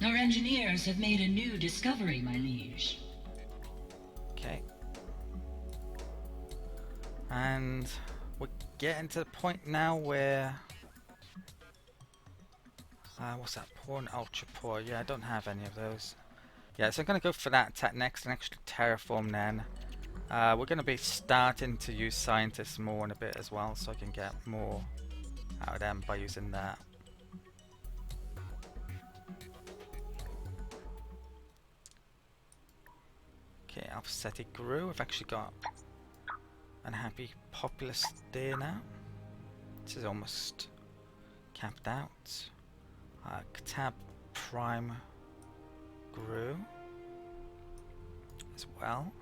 Our engineers have made a new discovery, my liege. Okay. And we're getting to the point now where... what's that? Poor and ultra poor. Yeah, I don't have any of those. Yeah, so I'm going to go for that attack next and actually terraform then. We're going to be starting to use scientists more in a bit as well, so I can get more out of them by using that. Okay, Alpha grew. We've actually got an happy populace there now. This is almost capped out. Katab Prime grew as well.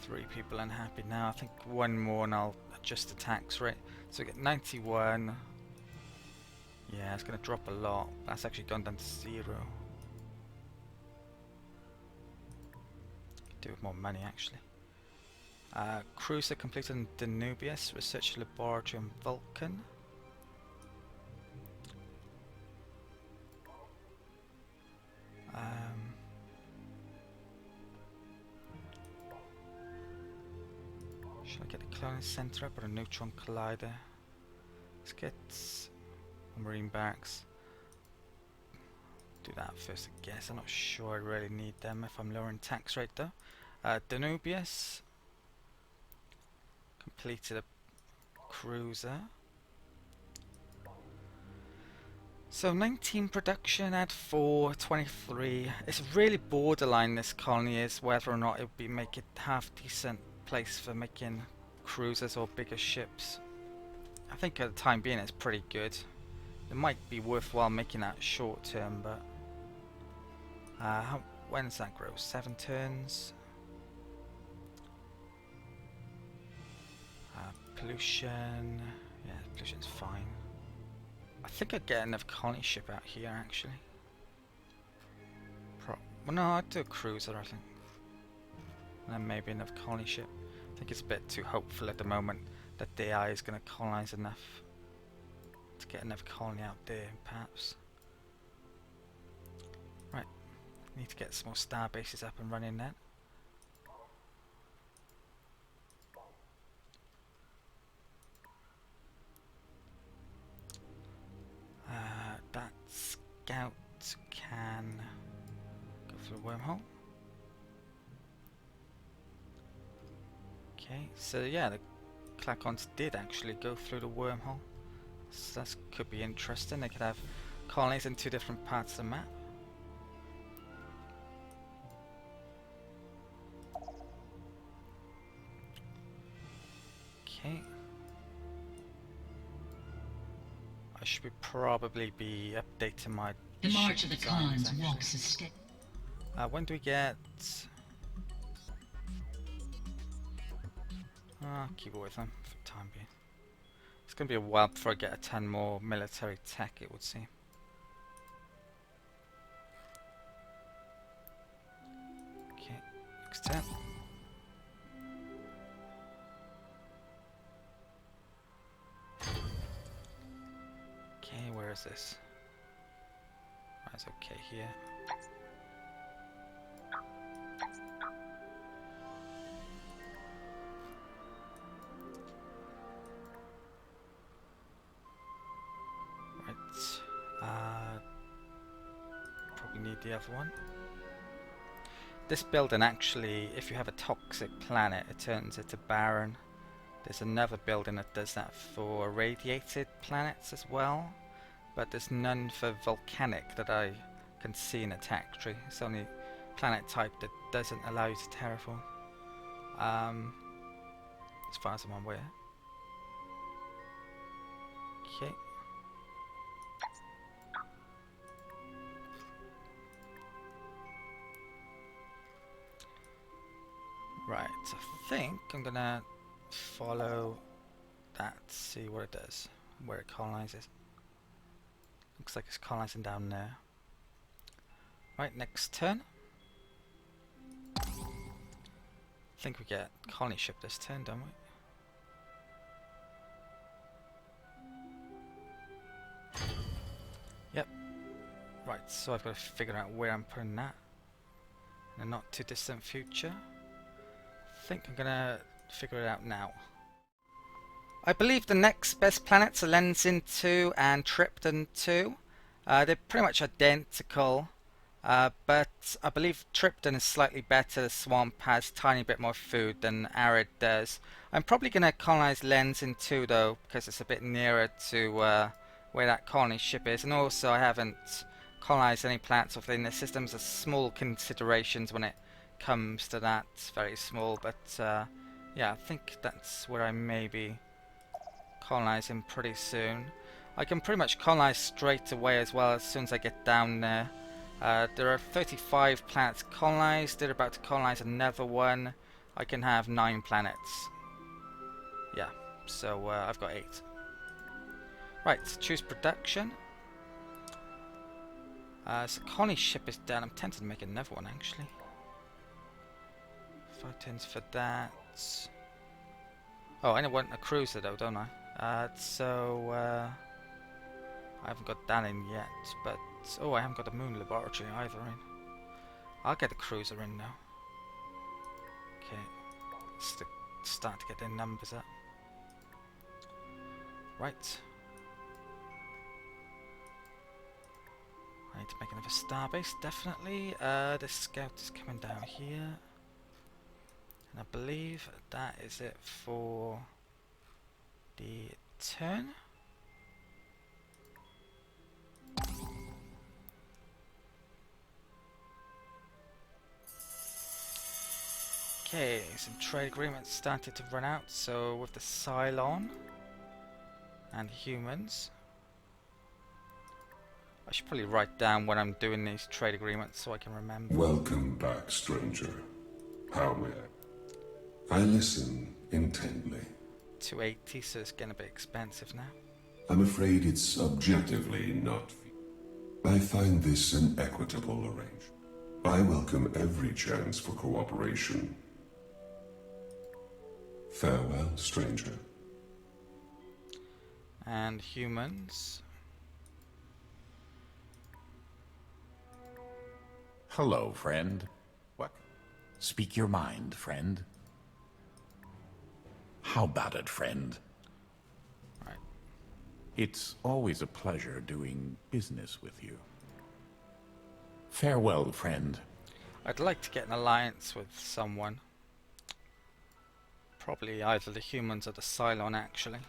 3 people unhappy now. I think one more and I'll adjust the tax rate. So we get 91. Yeah, it's going to drop a lot. That's actually gone down to 0. Do with more money actually. Cruiser completed in Danubius, Research Laboratory on Vulcan. Should I get the cloning center up or a neutron collider? Let's get marine barracks. Do that first, I guess. I'm not sure I really need them if I'm lowering tax rate though. Danubius completed a cruiser. So 19 production at 4, 23. It's really borderline, this colony is, whether or not it would be make it half decent place for making cruisers or bigger ships. I think at the time being it's pretty good. It might be worthwhile making that short term, but when does that grow? 7 turns. Pollution. Yeah, pollution's fine. I think I'd get another colony ship out here actually. Well, no, I'd do a cruiser, I think. And then maybe another colony ship. I think it's a bit too hopeful at the moment that the AI is going to colonize enough to get another colony out there, perhaps. Right, need to get some more star bases up and running then. That scout can go through the wormhole. Okay, so yeah, the Clacons did actually go through the wormhole. So that could be interesting. They could have colonies in 2 different parts of the map. Okay. I should probably be updating my The march of the designs, Khans walks a step. when do we get... keep it with them for the time being. It's going to be a while before I get a 10 more military tech, it would seem. Okay, next turn. Okay, where is this? That's okay here. Probably need the other one. This building actually, if you have a toxic planet, it turns it to barren. There's another building that does that for radiated planets as well, but there's none for volcanic that I can see in a tech tree. It's the only planet type that doesn't allow you to terraform, as far as I'm aware. Okay. Right, I think I'm gonna follow that, see what it does, where it colonizes. Looks like it's colonizing down there. Right, next turn. I think we get colony ship this turn, don't we? Right, so I've got to figure out where I'm putting that in a not too distant future. I think I'm gonna figure it out now. I believe the next best planets are Lenzin 2 and Tripton 2. They're pretty much identical, but I believe Tripton is slightly better. The swamp has a tiny bit more food than Arid does. I'm probably going to colonize Lenzin 2 though, because it's a bit nearer to where that colony ship is, and also I haven't colonized any planets within the system. So small considerations when it comes to that. It's very small, but yeah, I think that's where I may be colonizing pretty soon. I can pretty much colonize straight away as well as soon as I get down there. There are 35 planets colonized. They're about to colonize another one. I can have 9 planets. Yeah, so I've got 8. Right, choose production. So colony ship is done. I'm tempted to make another one actually. 5 tins for that. Oh, I want a cruiser though, don't I? I haven't got that in yet, but oh, I haven't got the moon laboratory either in. I'll get the cruiser in now. Okay, start to get their numbers up. Right. I need to make another starbase, definitely. The scout is coming down here. And I believe that is it for the turn. Okay, some trade agreements started to run out, so with the Cylon and humans. I should probably write down when I'm doing these trade agreements so I can remember. Welcome back, stranger. How may I listen intently. 280, so it's getting a bit expensive now. I'm afraid it's objectively not. I find this an equitable arrangement. I welcome every chance for cooperation. Farewell, stranger. And humans. Hello, friend. What? Speak your mind, friend. How about it, friend? Right. It's always a pleasure doing business with you. Farewell, friend. I'd like to get an alliance with someone. Probably either the humans or the Cylon, actually.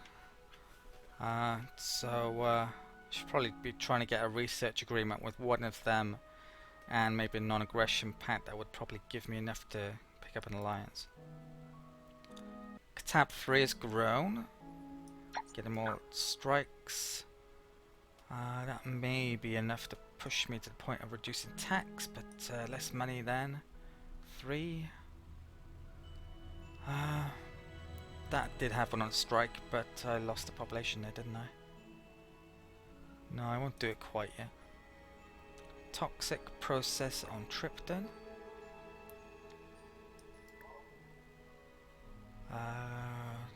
Should probably be trying to get a research agreement with one of them, and maybe a non-aggression pact that would probably give me enough to pick up an alliance. Tab 3 has grown. Getting more strikes. That may be enough to push me to the point of reducing tax, but less money then. 3. That did have one on strike, but I lost the population there, didn't I? No, I won't do it quite yet. Toxic process on Tripton.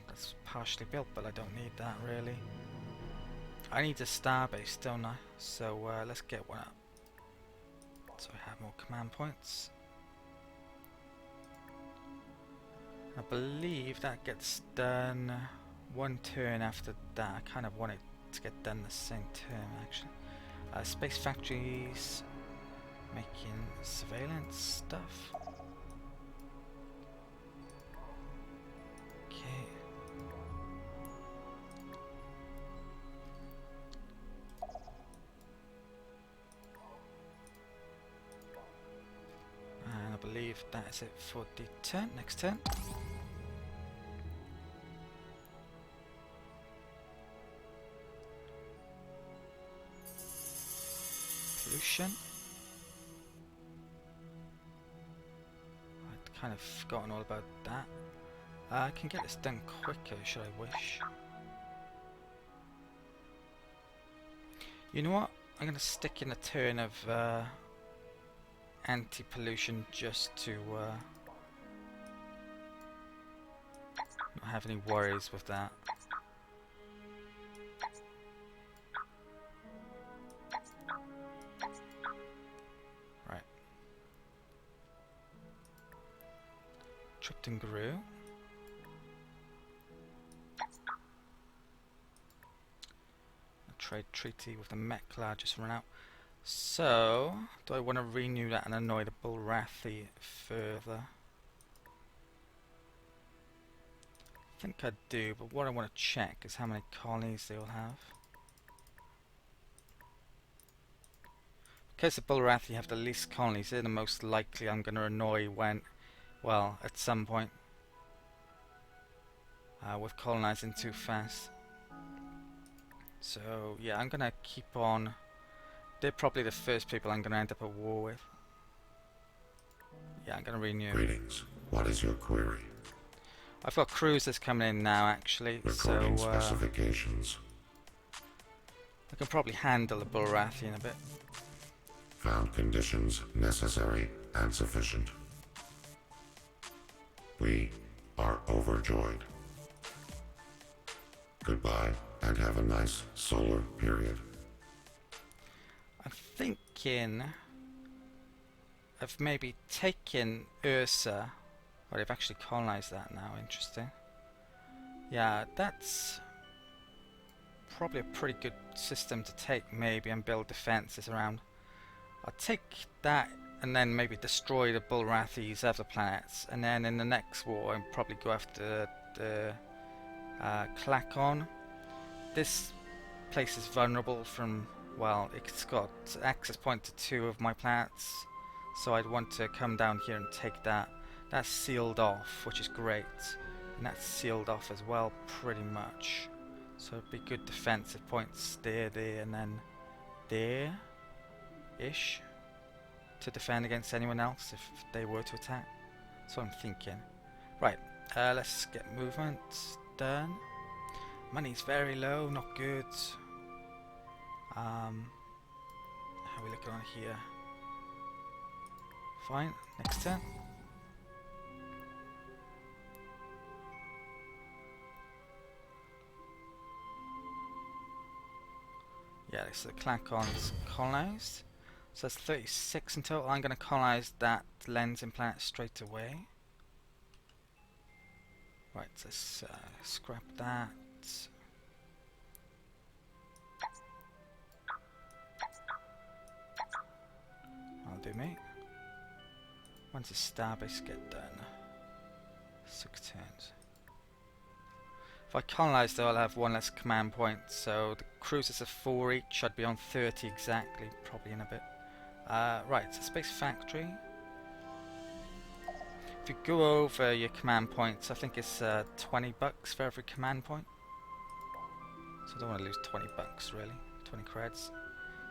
That's partially built, but I don't need that really. I need a starbase, don't I? So let's get one up. So I have more command points. I believe that gets done one turn after that. I kind of want it to get done the same turn actually. Space factories, making surveillance stuff. Okay. And I believe that is it for the turn. Next turn. Pollution. I'd kind of forgotten all about that. I can get this done quicker, should I wish. You know what? I'm going to stick in a turn of anti-pollution just to not have any worries with that. Tripped and grew. A trade treaty with the Mekla just run out. So, do I want to renew that and annoy the Bulrathi further? I think I do, but what I want to check is how many colonies they will have. Because the Bulrathi have the least colonies, they're the most likely I'm going to annoy when, well, at some point. With colonizing too fast. So, yeah, I'm going to keep on. They're probably the first people I'm going to end up at war with. Yeah, I'm going to renew. Greetings. What is your query? I've got cruisers coming in now, actually, Recording so specifications. I can probably handle the Bulrathi in a bit. Found conditions necessary and sufficient. We are overjoyed. Goodbye, and have a nice solar period. I'm thinking of maybe taking Ursa. Oh, they've actually colonized that now, interesting. Yeah, that's probably a pretty good system to take maybe and build defenses around. I'll take that and then maybe destroy the Bulrathi's other planets, and then in the next war I'll probably go after the Klakon. This place is vulnerable from, well, it's got access point to 2 of my planets, so I'd want to come down here and take that. That's sealed off, which is great, and that's sealed off as well pretty much, so it'd be good defensive points there, and then there-ish to defend against anyone else if they were to attack. That's what I'm thinking. Right, let's get movement done. Money's very low, not good. How are we looking on here? Fine, next turn. Yeah, so the Klakon's colonized. So that's 36 in total. I'm going to colonize that lensing planet straight away. Right, let's scrap that. I'll do me. When's the starbase get done? 6 turns. If I colonize though, I'll have 1 less command point, so the cruisers are 4 each, I'd be on 30 exactly, probably in a bit. Right, so Space Factory. If you go over your command points, I think it's $20 for every command point. So I don't want to lose $20 really, 20 creds.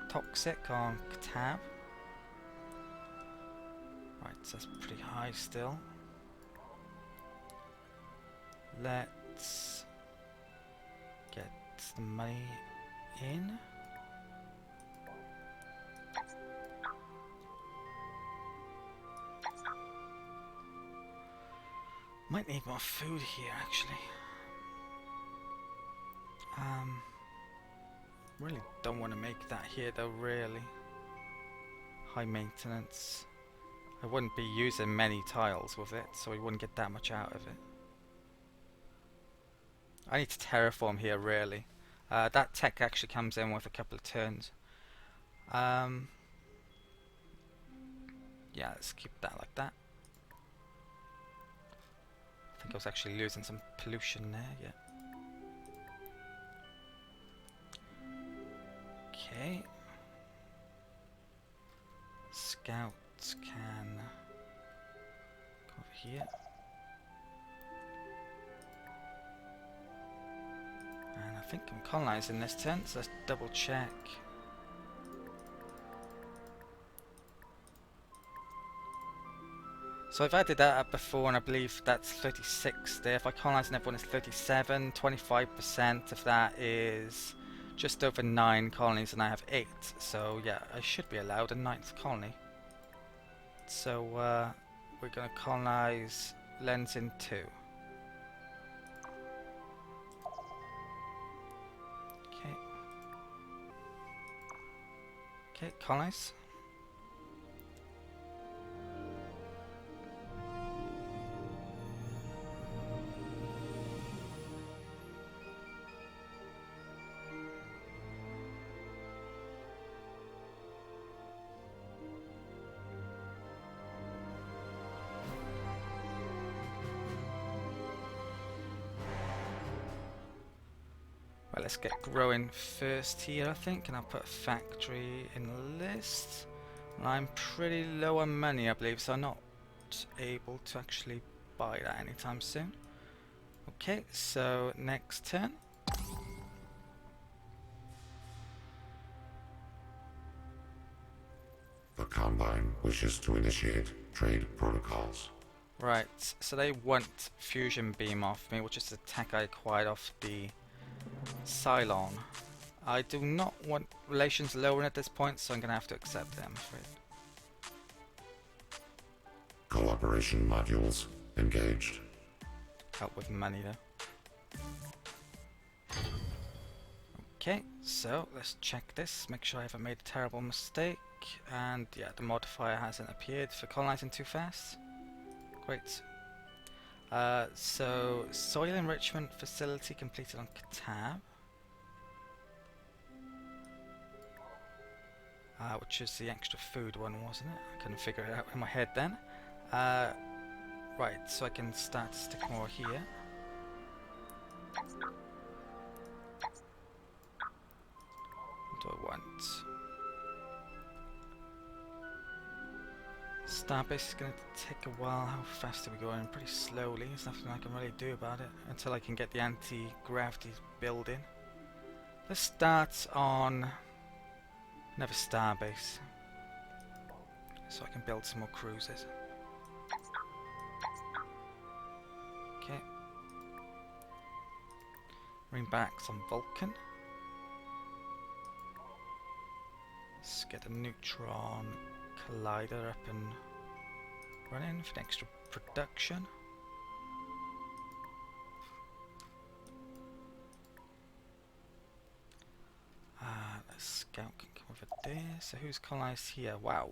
Toxic on Katab. Right, so that's pretty high still. Let's get the money in. Might need more food here actually. Really don't want to make that here though, really. High maintenance. I wouldn't be using many tiles with it, so we wouldn't get that much out of it. I need to terraform here really. That tech actually comes in with a couple of turns. Yeah, let's keep that like that. I think I was actually losing some pollution there, yeah. Okay. Scouts can go over here. And I think I'm colonizing this turn, so let's double check. So I've added that up before and I believe that's 36 there. If I colonize and everyone is 37, 25% of that is just over 9 colonies and I have 8. So yeah, I should be allowed a 9th colony. So we're going to colonize Lenzin 2. Okay. Okay, colonize. let's get growing first here, I think, and I'll put a factory in the list. I'm pretty low on money, I believe, so I'm not able to actually buy that anytime soon. Okay, so next turn. The Combine wishes to initiate trade protocols. Right, so they want fusion beam off me, which is the tech I acquired off the Cylon. I do not want relations lowering at this point, so I'm going to have to accept them, I'm afraid. Cooperation modules engaged. Help with money though. Okay, so let's check this, make sure I haven't made a terrible mistake. And yeah, the modifier hasn't appeared for colonizing too fast. Great. So, soil enrichment facility completed on Katab. Which is the extra food one, wasn't it? I couldn't figure it out in my head then. Right, so I can start to stick more here. What do I want? Starbase is going to take a while. How fast are we going? Pretty slowly. There's nothing I can really do about it until I can get the anti-gravity building. Let's start on another starbase so I can build some more cruisers. Okay. Bring back some Vulcan. Let's get a neutron collider up and running for extra production. The scout can come over there. So who's colonized here? Wow.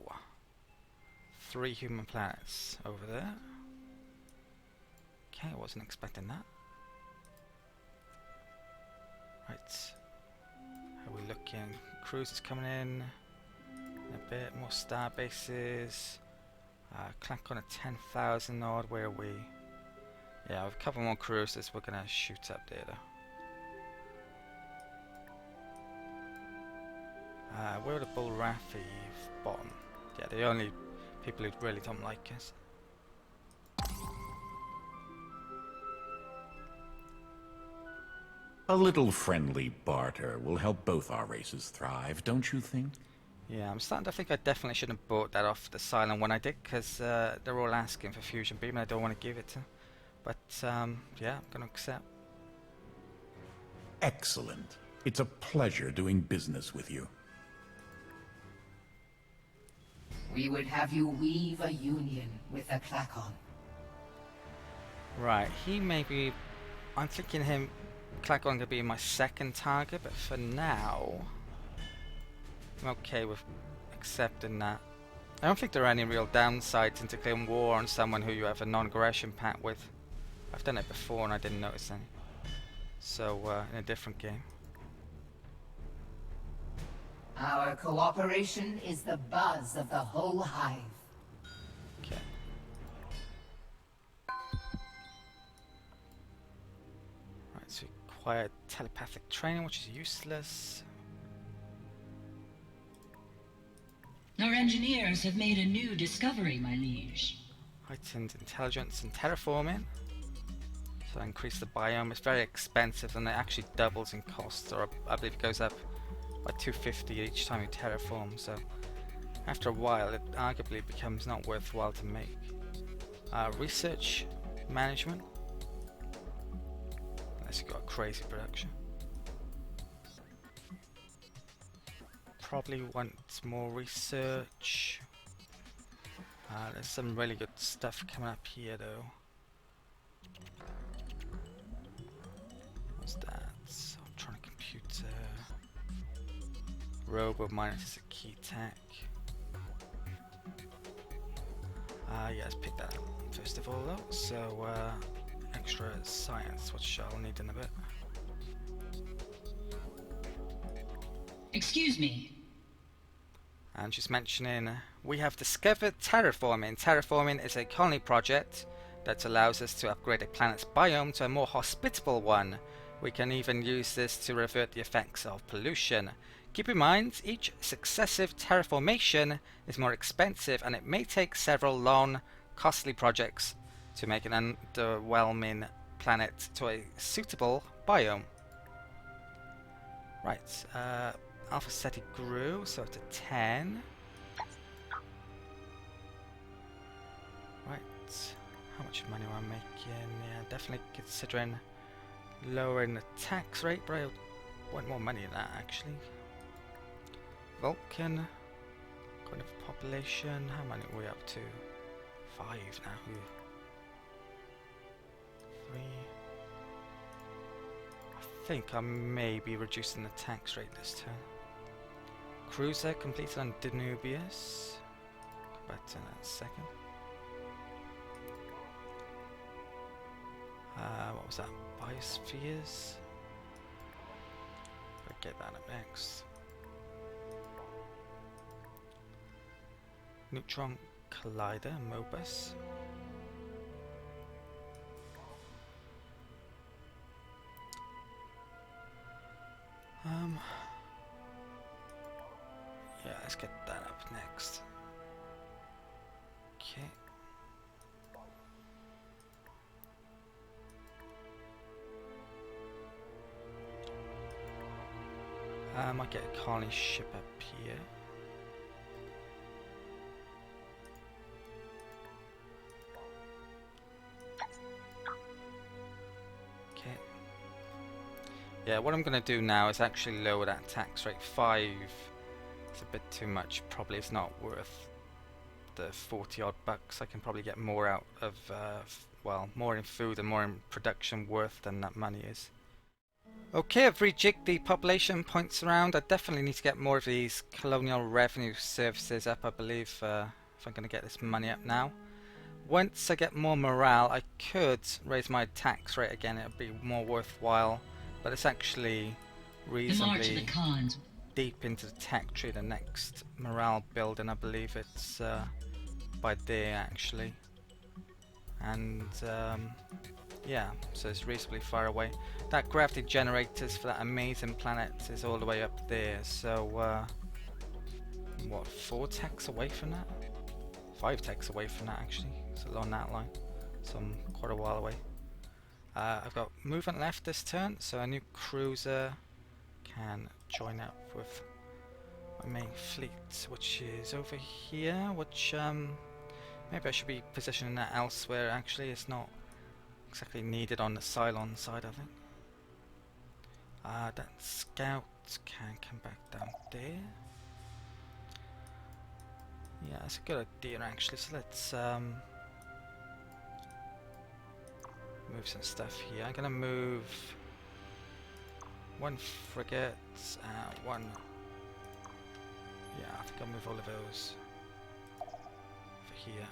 3 human planets over there. Okay, I wasn't expecting that. Right. How are we looking? Cruisers coming in. A bit more star bases. Clank on a 10,000 odd. Where are we? Yeah, with a couple more cruisers, we're gonna shoot up there though. Where are the Bullrafi bottom? Yeah, the only people who really don't like us. A little friendly barter will help both our races thrive, don't you think? Yeah, I'm starting to think I definitely shouldn't have bought that off the Cylon when I did, because they're all asking for fusion beam and I don't want to give it to them. But yeah, I'm going to accept. Excellent. It's a pleasure doing business with you. We would have you weave a union with the Klakon. Right, he may be... I'm thinking him... Klakon could be my second target, but for now... I'm okay with accepting that. I don't think there are any real downsides in declaring war on someone who you have a non-aggression pact with. I've done it before and I didn't notice any. So, in a different game. Our cooperation is the buzz of the whole hive. Okay. Right, so we acquired telepathic training, which is useless. Our engineers have made a new discovery, my liege. Heightened intelligence and terraforming. So increase the biome. It's very expensive and it actually doubles in cost, or I believe it goes up by 250 each time you terraform, so after a while it arguably becomes not worthwhile to make. Research management, unless you've got crazy production. Probably want more research. There's some really good stuff coming up here though. What's that? Electronic computer. Robo minus is a key tech. Yeah, let's pick that up first of all though. So, extra science, which I'll need in a bit. Excuse me. And she's mentioning, we have discovered terraforming. Terraforming is a colony project that allows us to upgrade a planet's biome to a more hospitable one. We can even use this to revert the effects of pollution. Keep in mind, each successive terraformation is more expensive, and it may take several long, costly projects to make an underwhelming planet to a suitable biome. Right, Alpha Ceti grew, so to 10. Right, how much money am I making? Yeah, definitely considering lowering the tax rate, but I want more money than that actually. Vulcan, kind of population, how many are we up to? 5 now. Ooh. 3. I think I may be reducing the tax rate this turn. Cruiser completed on Danubius. Come back to that in a second. What was that? Biospheres? I'll get that up next. Neutron Collider, Mobus. Yeah, let's get that up next. Okay. I might get a colony ship up here. Okay. Yeah, what I'm going to do now is actually lower that tax rate. 5 is a bit too much. Probably it's not worth the 40 odd bucks. I can probably get more out of, well, more in food and more in production worth than that money is. Okay, I've rejigged the population points around. I definitely need to get more of these colonial revenue services up, I believe, if I'm going to get this money up now. Once I get more morale, I could raise my tax rate again. It'll be more worthwhile, but it's actually reasonably deep into the tech tree. The next morale building, I believe it's by day actually, and yeah, so it's reasonably far away. That gravity generators for that amazing planet is all the way up there, so what, 4 techs away from that? 5 techs away from that actually, so along that line, so I'm quite a while away. I've got movement left this turn, so a new cruiser can join up with my main fleet, which is over here, which maybe I should be positioning that elsewhere actually. It's not exactly needed on the Cylon side, I think. That scout can come back down there. Yeah, that's a good idea actually, so let's move some stuff here. I'm gonna move 1 frigate, 1, yeah, I think I'll move all of those over here.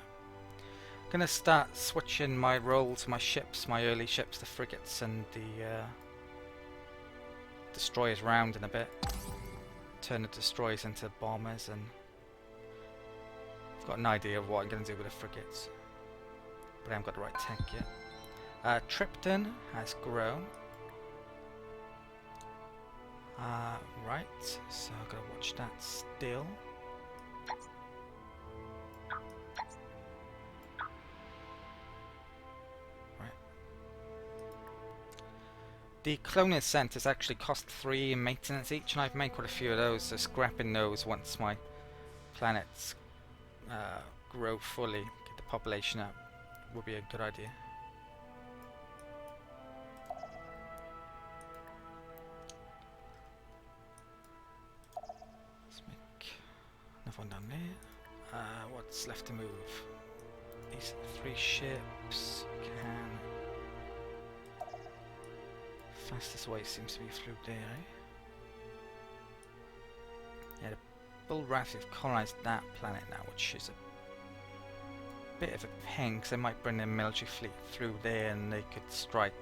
I'm gonna start switching my role to my ships, my early ships, the frigates and the destroyers round in a bit. Turn the destroyers into bombers, and I've got an idea of what I'm going to do with the frigates, but I haven't got the right tech yet. Tripton has grown. Right, so I've got to watch that still. The colonial centres actually cost 3 in maintenance each, and I've made quite a few of those, so scrapping those once my planets grow fully, get the population up, would be a good idea. Let's make another one down there. What's left to move? These 3 ships can... Fastest way seems to be through there, eh? Yeah, the Bullwrath have colonised that planet now, which is a bit of a pain, because they might bring their military fleet through there and they could strike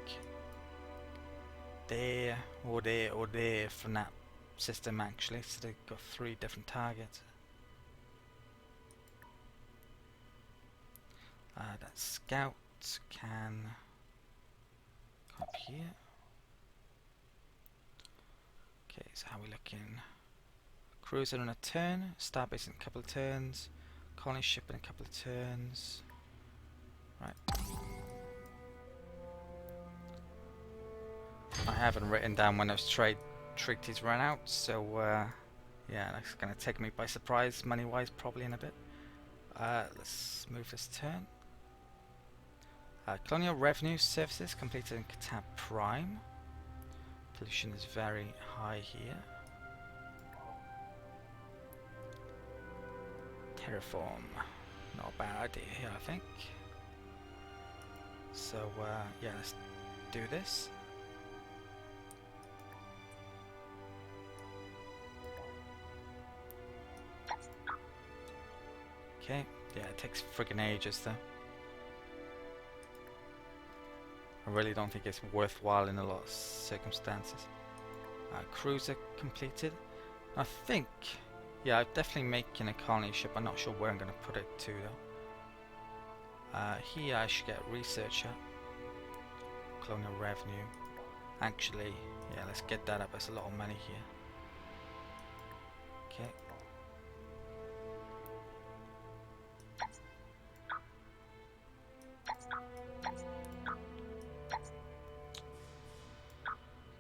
there, or there, or there from that system actually, so they've got 3 different targets. That scout can come up here. so how are we looking? Cruiser in a turn, starbase in a couple of turns, colony ship in a couple of turns. Right. I haven't written down when those trade treaties ran out, so yeah, that's going to take me by surprise money-wise probably in a bit. Let's move this turn. Colonial revenue services completed in Qatar Prime. Pollution is very high here. Terraform, not a bad idea here, I think. So yeah, let's do this. Okay, yeah, it takes friggin' ages though. I really don't think it's worthwhile in a lot of circumstances. Cruiser completed. I think, yeah, I'm definitely making a colony ship. I'm not sure where I'm going to put it to though. Here I should get researcher. Colonial revenue. Actually, yeah, let's get that up. There's a lot of money here. Okay.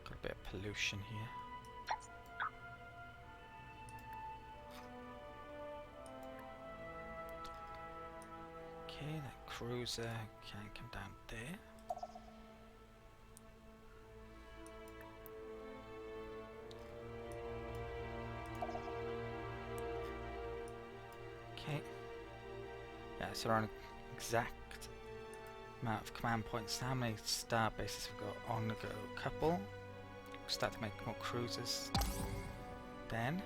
Got a bit of pollution here. Okay, that cruiser can come down there. Okay. Yeah, so around exact amount of command points. How many star bases we've got on the go? A couple. Start to make more cruisers. Then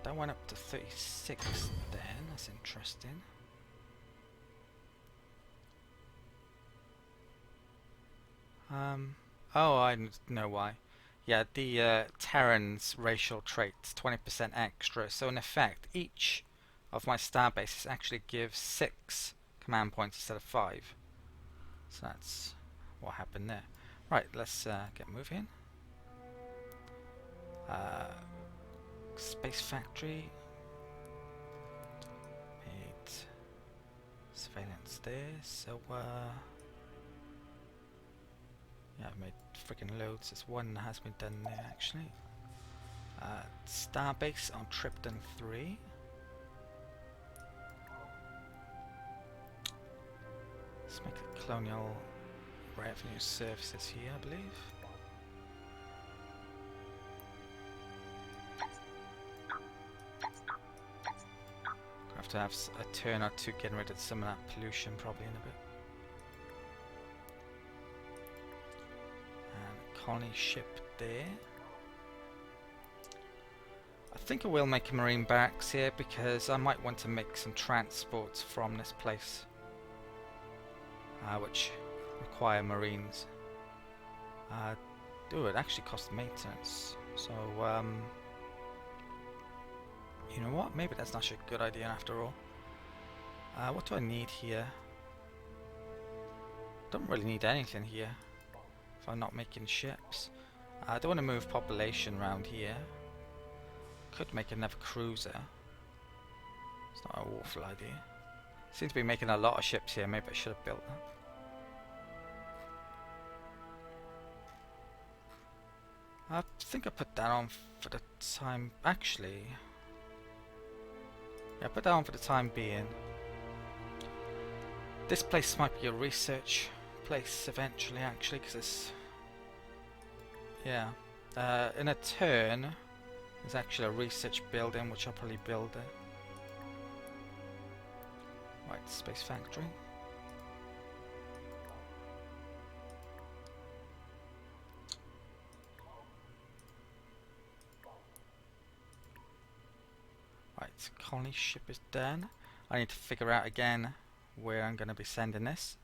that went up to 36 then, that's interesting. Oh, I know why. Yeah, the Terran's racial traits, 20% extra. So in effect, each of my star bases actually gives 6 command points instead of 5. So that's what happened there. Right, let's get moving. Space factory. Made surveillance there. So yeah, I've made freaking loads. There's one that has been done there actually. Starbase on Tripton 3. Let's make a colonial revenue services here, I believe. Have to have a turn or two getting rid of some of that pollution probably in a bit. And colony ship there. I think I will make a marine barracks here because I might want to make some transports from this place, which require marines. It actually costs maintenance, so you know what, maybe that's not a good idea after all. What do I need here? Don't really need anything here if I'm not making ships. I don't want to move population around here. Could make another cruiser. It's not an awful idea. Seem to be making a lot of ships here, maybe I should have built that. I think I put that on for the time, actually. Yeah, put that on for the time being. This place might be a research place eventually, actually, because it's... yeah. In a turn, there's actually a research building, which I'll probably build there. Right, space factory. Right, colony ship is done. I need to figure out again where I'm going to be sending this.